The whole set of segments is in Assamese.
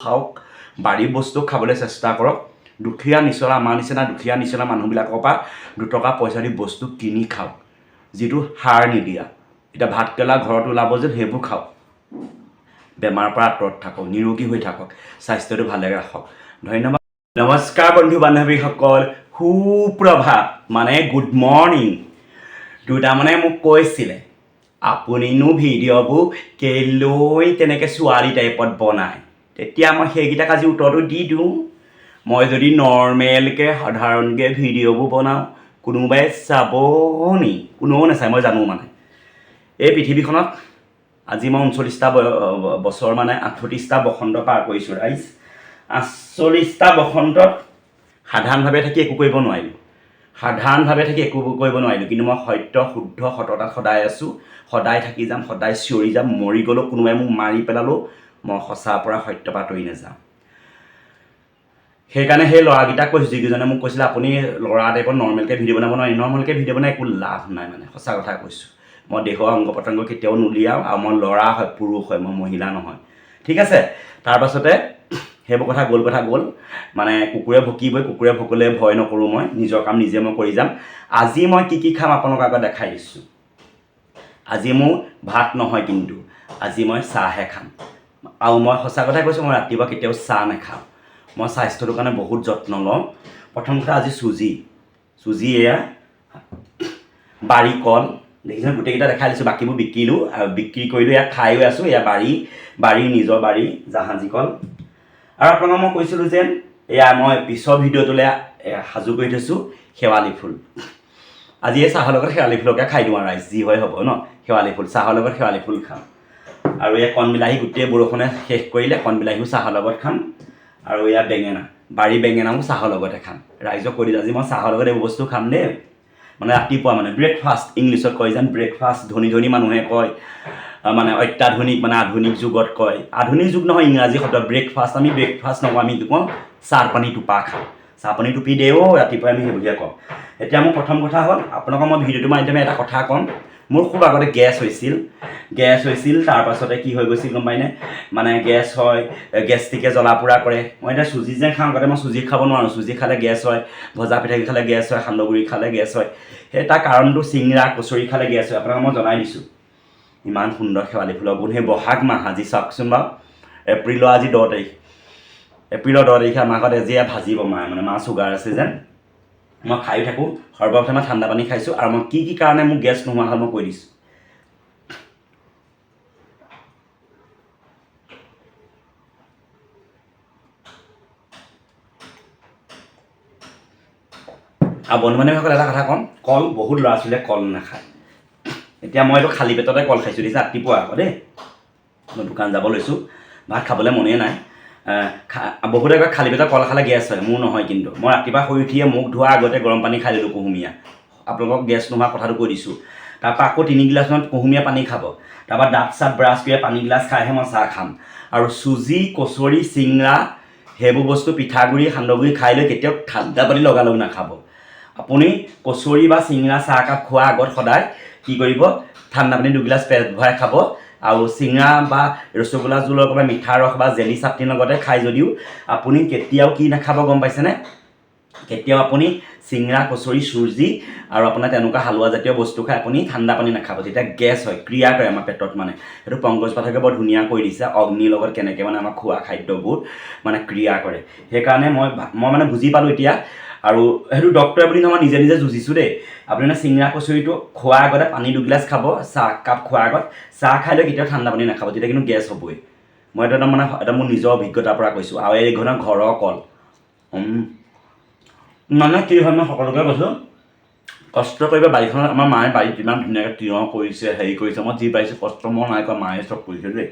খাওক বাৰীৰ বস্তু খাবলৈ চেষ্টা কৰক দুখীয়া নিচলা আমাৰ নিচিনা দুখীয়া নিচলা মানুহবিলাকৰ পৰা 2 টকা পইচা দি বস্তু কিনি খাওক যিটো সাৰ নিদিয়া এতিয়া ভাতকেলা ঘৰত ওলাব যে সেইবোৰ খাওক বেমাৰৰ পৰা আঁতৰত থাকক নিৰোগী হৈ থাকক স্বাস্থ্যটো ভালে ৰাখক ধন্যবাদ নমস্কাৰ বন্ধু বান্ধৱীসকল সুপ্ৰভাত মানে গুড মৰ্নিং দুটা মানে মোক কৈছিলে আপুনিনো ভিডিঅ'বোৰ কেলৈ তেনেকৈ ছোৱালী টাইপত বনায় তেতিয়া মই সেইকেইটাক আজি উত্তৰটো দি দিওঁ মই যদি নৰ্মেলকৈ সাধাৰণকৈ ভিডিঅ'বোৰ বনাওঁ কোনোবাই চাব নি কোনেও নাচায় মই জানো মানে এই পৃথিৱীখনত আজি মই 39টা বছৰ মানে 38টা বসন্ত পাৰ কৰিছোঁ ৰাইজ 48টা বসন্তত সাধাৰণভাৱে থাকি একো কৰিব নোৱাৰিলোঁ কিন্তু মই সত্য শুদ্ধ সততাত সদায় আছোঁ সদায় থাকি যাম সদায় চিঞৰি যাম মৰি গ'লেও কোনোবাই মোক মাৰি পেলালেও মই সঁচাৰ পৰা সত্যৰ পৰা আঁতৰি নাযাওঁ সেইকাৰণে সেই ল'ৰাকেইটাক কৈছোঁ যিকেইজনে মোক কৈছিলে আপুনি ল'ৰা টাইপত নৰ্মেলকৈ ভিডিঅ' বনাব নোৱাৰি নৰ্মেলকৈ ভিডিঅ' বনাই একো লাভ নাই মানে সঁচা কথা কৈছোঁ মই দেহৰ অংগ প্ৰত্যংগ কেতিয়াও নুলিয়াওঁ আৰু মই ল'ৰা হয় পুৰুষ হয় মই মহিলা নহয় ঠিক আছে তাৰপাছতে সেইবোৰ কথা গ'ল মানে কুকুৰে ভুকিবই কুকুৰে ভুকিলে ভয় নকৰোঁ মই নিজৰ কাম নিজে মই কৰি যাম আজি মই কি খাম আপোনালোকৰ আগত দেখাই দিছোঁ আজি মোৰ ভাত নহয় কিন্তু আজি মই চাহহে খাম আৰু মই সঁচা কথাই কৈছোঁ মই ৰাতিপুৱা কেতিয়াও চাহ নাখাওঁ মই স্বাস্থ্যটোৰ কাৰণে বহুত যত্ন লওঁ প্ৰথম কথা আজি চুজি এয়া বাৰী কল দেখিছেনে গোটেইকেইটা দেখাই দিছোঁ বাকীবোৰ বিকিলোঁ আৰু বিক্ৰী কৰিলোঁ ইয়াত খায়ো আছোঁ এয়া বাৰী নিজৰ বাৰী জাহাজী কল আৰু আপোনালোকক মই কৈছিলোঁ যেন এয়া মই পিছৰ ভিডিঅ'টোলৈ সাজু কৰি থৈছোঁ শেৱালি ফুল আজি এই চাহৰ লগত শেৱালি ফুলকে খাই দিওঁ আৰু ৰাইজ যি হয় হ'ব ন শেৱালি ফুল চাহৰ লগত শেৱালি ফুল খাম আৰু এই কণবিলাহী গোটেই বৰষুণে শেষ কৰিলে কণবিলাহীও চাহৰ লগত খাম আৰু এয়া বেঙেনা বাৰী বেঙেনাও চাহৰ লগতে খাম ৰাইজক কৈ দিলোঁ আজি মই চাহৰ লগত এইবোৰ বস্তু খাম দেই মানে ৰাতিপুৱা মানে ব্ৰেকফাষ্ট ইংলিছত কয় যেন ব্ৰেকফাষ্ট ধনী মানুহে কয় মানে অত্যাধুনিক মানে আধুনিক যুগত কয় আধুনিক যুগ নহয় ইংৰাজী শব্দ ব্ৰেকফাষ্ট আমি ব্ৰেকফাষ্ট নকওঁ আমি কওঁ চাহ পানী টোপা খাওঁ চাহ পানী টুপি দেও ৰাতিপুৱাই আমি সেইবুলিয়ে কওঁ এতিয়া মোৰ প্ৰথম কথা হ'ল আপোনালোকক মই ভিডিঅ'টোৰ মাধ্যমে এটা কথা ক'ম মোৰ খুব আগতে গেছ হৈছিল তাৰপাছতে কি হৈ গৈছিল গম পাইনে মানে গেছ হয় গেষ্ট্ৰিকে জ্বলা পোৰা কৰে মই এতিয়া চুজি যে খাওঁ আগতে মই চুজি খাব নোৱাৰোঁ চুজি খালে গেছ হয় ভজা পিঠাগুড়ি খালে গেছ হয় সান্দহগুড়ি খালে গেছ হয় সেই তাৰ কাৰণটো চিংৰা কচৰি খালে গেছ হয় আপোনাক মই জনাই দিছোঁ ইমান সুন্দৰ শেৱালি ফুলৰ গুণ সেই বহাগ মাহ আজি চাওকচোন বাৰু এপ্ৰিলৰ আজি 10 তাৰিখ এপ্ৰিলৰ 10 তাৰিখে আমাৰ ঘৰত এজিয়া ভাজিব মায়ে মানে মা চুগাৰ আছে যেন মই খাই থাকোঁ সৰ্বপ্ৰথমে ঠাণ্ডা পানী খাইছোঁ আৰু মই কি কাৰণে মোৰ গেছ নোহোৱা হ'ল মই কৈ দিছোঁ আৰু বন্ধু বান্ধৱীসকল এটা কথা ক'ম কল বহুত ল'ৰা ছোৱালীয়ে কল নাখায় এতিয়া মই এইটো খালী পেটতে কল খাইছোঁ দিছে ৰাতিপুৱা আকৌ দেই মই দোকান যাব লৈছোঁ ভাত খাবলৈ মনেই নাই বহুতে কয় খালী পেটত কল খালে গেছ হয় মোৰ নহয় কিন্তু মই ৰাতিপুৱা শুই উঠিয়ে মুখ ধোৱাৰ আগতে গৰম পানী খাই দিলোঁ কুহুমীয়া আপোনালোকক গেছ নোহোৱা কথাটো কৈ দিছোঁ তাৰপৰা আকৌ 3 গিলাচমান কুহুমীয়া পানী খাব তাৰপৰা দাঁত চাত ব্ৰাছ কৰি পানী গিলাচ খাইহে মই চাহ খাম আৰু চুজি কচৰি চিংৰা সেইবোৰ বস্তু পিঠাগুড়ি সান্দহগুড়ি খাই লৈ কেতিয়াও ঠাণ্ডা পানী লগালগ নাখাব আপুনি কচৰি বা চিংৰা চাহকাপ খোৱাৰ আগত সদায় কি কৰিব ঠাণ্ডা পানী 2 গিলাচ পেট ভৰাই খাব আৰু চিংৰা বা ৰসগোল্লা জোলৰ লগত মিঠা ৰস বা জেলি চাটনিৰ লগতে খাই যদিও আপুনি কেতিয়াও কি নাখাব গম পাইছেনে কেতিয়াও আপুনি চিংৰা কচৰি চুজি আৰু আপোনাৰ তেনেকুৱা হালোৱা জাতীয় বস্তু খাই আপুনি ঠাণ্ডা পানী নাখাব তেতিয়া গেছ হয় ক্ৰিয়া কৰে আমাৰ পেটত মানে সেইটো পংকজ পাঠকে বৰ ধুনীয়া কৰি দিছে অগ্নিৰ লগত কেনেকৈ মানে আমাৰ খোৱা খাদ্যবোৰ মানে ক্ৰিয়া কৰে সেইকাৰণে মই মানে বুজি পালোঁ এতিয়া আৰু সেইটো ডক্টৰে বুলি নহয় নিজে যুঁজিছোঁ দেই আপুনি মানে চিংৰা কচৰিটো খোৱাৰ আগতে পানী 2 গিলাচ খাব চাহ কাপ খোৱাৰ আগত চাহ খাই লৈ কেতিয়াও ঠাণ্ডা পানী নাখাব তেতিয়া কিন্তু গেছ হ'বই মই এটা মানে এটা মোৰ নিজৰ অভিজ্ঞতাৰ পৰা কৈছোঁ আৰু এই ঘৰৰ কল মানে কি হয় মই সকলোকে কৈছোঁ কষ্ট কৰিব বাৰীখনত আমাৰ মায়ে বাৰীত ইমান ধুনীয়াকৈ তিয়ঁহ কৰিছে হেৰি কৰিছে মই যি পাইছোঁ কষ্ট মই নাই কৰা মায়ে চব কৰিছে দেই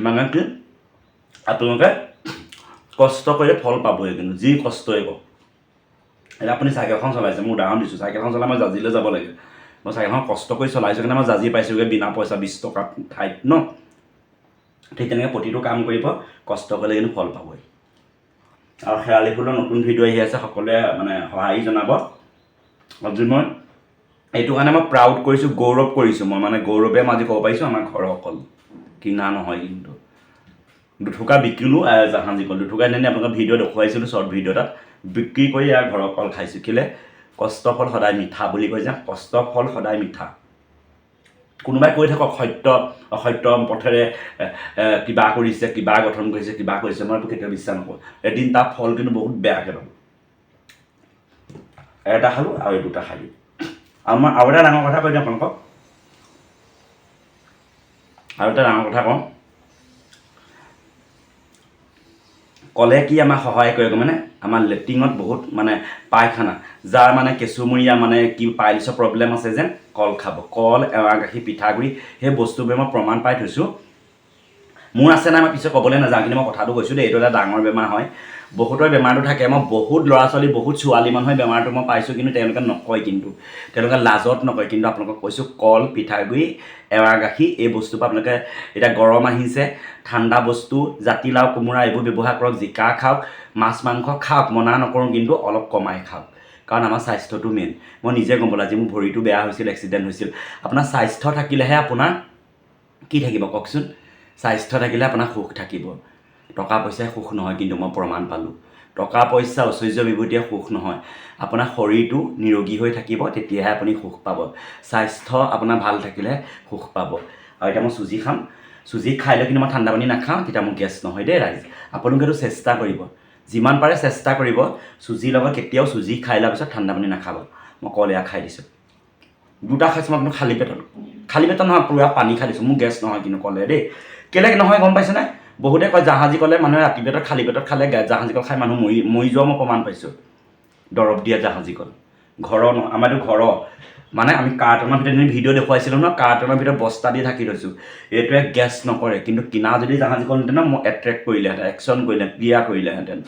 মানে কি আপোনালোকে কষ্ট কৰিলে ফল পাবই কিন্তু যি কষ্টই কওক এতিয়া আপুনি চাইকেলখন চলাইছে মোৰ উদাহৰণ দিছোঁ চাইকেলখন চলাই মই জাজিলৈ যাব লাগে মই চাইকেলখন কষ্ট কৰি চলাইছোঁ কাৰণে মই জাজি পাইছোঁগৈ বিনা পইচা 20 টকা ঠাইত ন ঠিক তেনেকৈ প্ৰতিটো কাম কৰিব কষ্ট কৰিলে কিন্তু ফল পাবই আৰু শেৱালি ফুলৰ নতুন ভিডিঅ' আহি আছে সকলোৱে মানে সহায় জনাব আজি মই এইটো কাৰণে মই প্ৰাউড কৰিছোঁ গৌৰৱ কৰিছোঁ মই মানে গৌৰৱে মই আজি ক'ব পাৰিছোঁ আমাৰ ঘৰৰ অকল কিনা নহয় কিন্তু দুঠুকা বিকিলোঁ জাহাজী কল দুঠুকা এনে আপোনালোকৰ ভিডিঅ' দেখুৱাইছিলোঁ শ্বৰ্ট ভিডিঅ' এটাত বিক্ৰী কৰি ইয়াৰ ঘৰৰ কল খাইছোঁ কেলৈ কষ্টৰ ফল সদায় মিঠা বুলি কয় যে কষ্টৰ ফল সদায় মিঠা কোনোবাই কৈ থাকক সত্য অসত্য পথেৰে কিবা কৰিছে কিবা গঠন কৰিছে কিবা কৰিছে মই কেতিয়াও বিশ্বাস নকৰোঁ এদিন তাৰ ফল কিন্তু বহুত বেয়াকৈ পাব এটা খালোঁ আৰু এই দুটা খালোঁ আৰু মই আৰু এটা ডাঙৰ কথা কৈ দিওঁ আপোনালোকক আৰু এটা ডাঙৰ কথা কওঁ কলে কি আমাক সহায় কৰে মানে আমাৰ লেট্ৰিনত বহুত মানে পায়খানা যাৰ মানে কেঁচুমূৰীয়া মানে কি পাইলছৰ প্ৰব্লেম আছে যেন কল খাব কল এৱা গাখীৰ পিঠাগুড়ি সেই বস্তুবোৰে মই প্ৰমাণ পাই থৈছোঁ মোৰ আছে নাই মই পিছত ক'বলৈ নাযাওঁ কিন্তু মই কথাটো কৈছোঁ দেই এইটো এটা ডাঙৰ বেমাৰ হয় বহুতৰ বেমাৰটো থাকে মই বহুত ল'ৰা ছোৱালী বহুত ছোৱালী মানুহে বেমাৰটো মই পাইছোঁ কিন্তু তেওঁলোকে নকয় কিন্তু তেওঁলোকে লাজত নকয় কিন্তু আপোনালোকক কৈছোঁ কল পিঠাগুড়ি এৱা গাখীৰ এই বস্তুবোৰ আপোনালোকে এতিয়া গৰম আহিছে ঠাণ্ডা বস্তু জাতিলাও কোমোৰা এইবোৰ ব্যৱহাৰ কৰক জিকা খাওক মাছ মাংস খাওক মনা নকৰোঁ কিন্তু অলপ কমাই খাওক কাৰণ আমাৰ স্বাস্থ্যটো মেইন মই নিজে গম পালোঁ আজি মোৰ ভৰিটো বেয়া হৈছিল এক্সিডেণ্ট হৈছিল আপোনাৰ স্বাস্থ্য থাকিলেহে আপোনাৰ কি থাকিব কওকচোন স্বাস্থ্য থাকিলে আপোনাৰ সুখ থাকিব টকা পইচাই সুখ নহয় কিন্তু মই প্ৰমাণ পালোঁ টকা পইচা ঐশ্বৰ্য বিভূতিয়ে সুখ নহয় আপোনাৰ শৰীৰটো নিৰোগী হৈ থাকিব তেতিয়াহে আপুনি সুখ পাব স্বাস্থ্য আপোনাৰ ভাল থাকিলে সুখ পাব আৰু এতিয়া মই চুজি খাম চুজি খাই লৈ কিন্তু মই ঠাণ্ডা পানী নাখাওঁ তেতিয়া মোৰ গেছ নহয় দেই ৰাইজ আপোনালোকে এইটো চেষ্টা কৰিব যিমান পাৰে চেষ্টা কৰিব চুজিৰ লগত কেতিয়াও চুজি খাই লোৱাৰ পিছত ঠাণ্ডা পানী নাখাব মই কল এয়া খাই দিছোঁ দুটা খাইছোঁ মই কিন্তু খালী পেটত নহয় পূৰা পানী খাই দিছোঁ মোৰ গেছ নহয় কিন্তু ক'লে দেই কেলৈ নহয় গম পাইছেনে বহুতে কয় জাহাজী কলে মানুহে ৰাতি পেটত খালী পেটত খালে জাহাজী কল খাই মানুহ মৰি যোৱা মই প্ৰমাণ পাইছোঁ দৰৱ দিয়া জাহাজী কল ঘৰৰ আমাৰতো ঘৰৰ মানে আমি কাৰ্টনৰ ভিতৰত ভিডিঅ' দেখুৱাইছিলোঁ ন কাৰ্টনৰ ভিতৰত বস্তা দি ঢাকি থৈছোঁ এইটোৱে গেছ নকৰে কিন্তু কিনা যদি জাহাজী কল হেঁতেন মই এট্ৰেক্ট কৰিলেহেঁতেন একশ্যন কৰিলেহেঁতেন ক্ৰিয়া কৰিলেহেঁতেন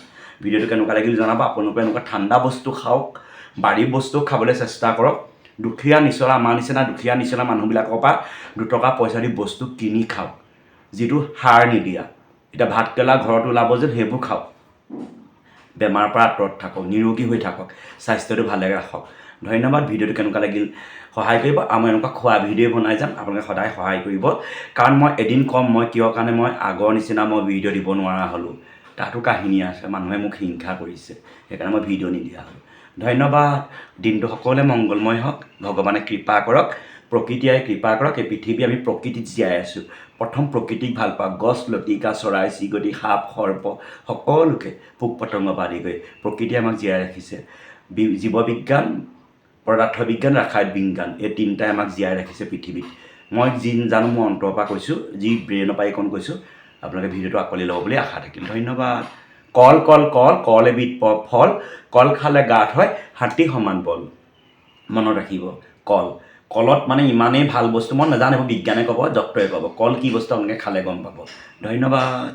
ভিডিঅ'টো কেনেকুৱা লাগিল জনাব আপোনালোকে এনেকুৱা ঠাণ্ডা বস্তু খাওক বাৰীৰ বস্তু খাবলৈ চেষ্টা কৰক দুখীয়া নিচলা আমাৰ নিচিনা দুখীয়া নিচলা মানুহবিলাকৰ পৰা দুটকা পইচা দি বস্তু কিনি খাওক যিটো সাৰ নিদিয়া এতিয়া ভাতকেৰেলা ঘৰত ওলাব যে সেইবোৰ খাওক বেমাৰৰ পৰা আঁতৰত থাকক নিৰোগী হৈ থাকক স্বাস্থ্যটো ভালে ৰাখক ধন্যবাদ ভিডিঅ'টো কেনেকুৱা লাগিল সহায় কৰিব আৰু মই এনেকুৱা খোৱা ভিডিঅ' বনাই যাম আপোনালোকে সদায় সহায় কৰিব কাৰণ মই এদিন কম মই কিয় কাৰণে মই আগৰ নিচিনা মই ভিডিঅ' দিব নোৱাৰা হ'লোঁ তাতো কাহিনী আছে মানুহে মোক হিংসা কৰিছে সেইকাৰণে মই ভিডিঅ' নিদিয়া হ'লোঁ ধন্যবাদ দিনটো সকলোৱে মংগলময় হওক ভগৱানে কৃপা কৰক প্ৰকৃতিয়ে কৃপা কৰক এই পৃথিৱী আমি প্ৰকৃতিত জীয়াই আছোঁ প্ৰথম প্ৰকৃতিক ভাল পাওঁ গছ লতিকা চৰাই চিৰিকটি সাপ সৰ্প সকলোকে পোক পতংগ আদি কৰি প্ৰকৃতিয়ে আমাক জীয়াই ৰাখিছে জীৱ বিজ্ঞান পদাৰ্থ বিজ্ঞান ৰাসায়ন বিজ্ঞান এই তিনিটাই আমাক জীয়াই ৰাখিছে পৃথিৱীত মই যি জানো মই অন্তৰৰ পৰা কৈছোঁ যি ব্ৰেইনৰ পৰা এইকণ কৈছোঁ আপোনালোকে ভিডিঅ'টো আঁকোৱালি ল'ব বুলি আশা থাকিল ধন্যবাদ কল এবিধ ফল কল খালে গাত হয় হাতী সমান বল মনত ৰাখিব কলত মানে ইমানেই ভাল বস্তু মই নাজানো বিজ্ঞানে ক'ব ডক্টৰে ক'ব কল কি বস্তু আপোনালোকে খালে গম পাব ধন্যবাদ